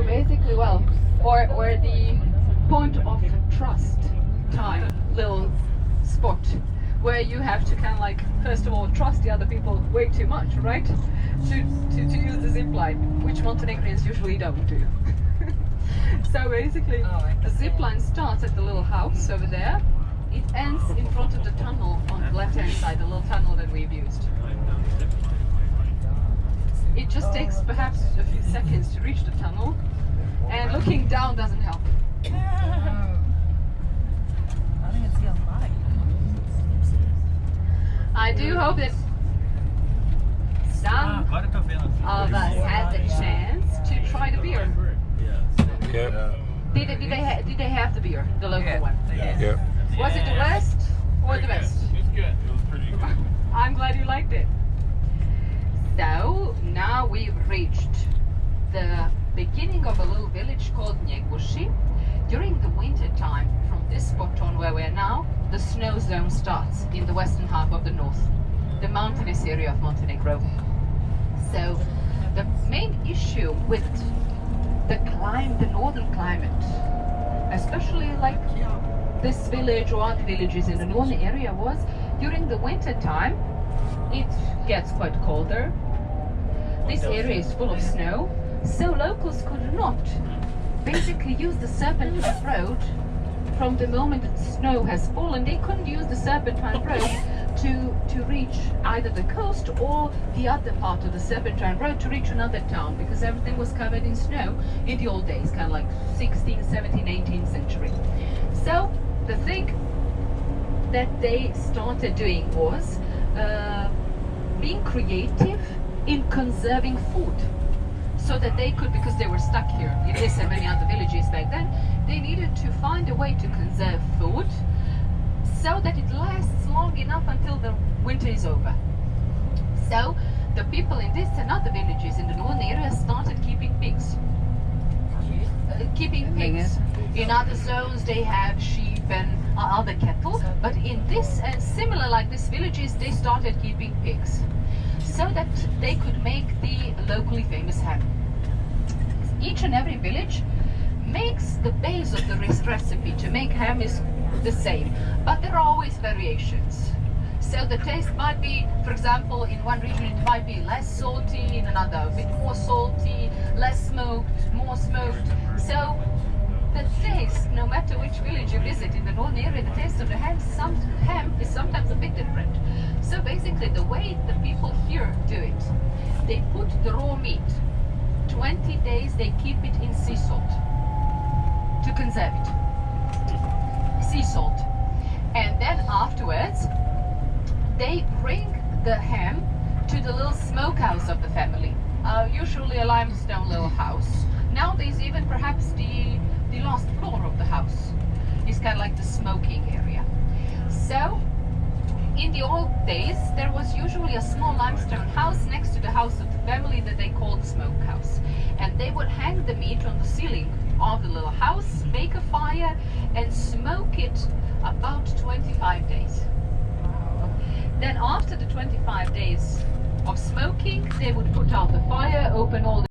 So basically, well, or the point of trust time little spot where you have to kind of like first of all trust the other people way too much, right? To use the zip line, which Montenegrins usually don't do. So basically, a zip line starts at the little house over there. It ends in front of the tunnel on the left-hand side, the little tunnel that we've used. It just takes perhaps a few seconds to reach the tunnel, and looking down doesn't help. I do hope that some of us had the chance to try the beer. Yeah. Did they have the beer, the local one? Yeah. Was it the worst or the best? It's good. It was pretty good. I'm glad you liked it. So now we've reached the beginning of a little village called Njeguši. During the winter time, from this spot on where we're now, the snow zone starts in the western half of the north, the mountainous area of Montenegro. So the main issue with the northern climate, especially like this village or other villages in the northern area, was during the winter time it gets quite colder. This area is full of snow, so locals could not basically use the serpentine road from the moment that snow has fallen. They couldn't use the serpentine road to reach either the coast or the other part of the serpentine road to reach another town, because everything was covered in snow in the old days, kind of like 16th, 17th, 18th century. So the thing that they started doing was being creative in conserving food, so that they could, because they were stuck here in this and many other villages back then, they needed to find a way to conserve food so that it lasts long enough until the winter is over. So the people in this and other villages in the northern area started keeping pigs. In other zones they have sheep and other cattle, but in this and similar like these villages, they started keeping pigs so that they could make the locally famous ham. Each and every village makes the base of the recipe to make ham is the same, but there are always variations. So the taste might be, for example, in one region it might be less salty, in another a bit more salty, less smoked, more smoked. So the taste, no matter which village you visit in the northern area, the taste of the ham is sometimes a bit different. So basically the way the people here do it, they put the raw meat, 20 days they keep it in sea salt to conserve it. Sea salt. And then afterwards they bring the ham to the little smokehouse of the family, usually a limestone little house. Nowadays even perhaps the last floor of the house is kind of like the smoking area. So in the old days there was usually a small limestone house next to the house of the family that they called the smokehouse, and they would hang the meat on the ceiling of the little house, make a fire and smoke it about 25 days. Then after the 25 days of smoking, they would put out the fire, open all the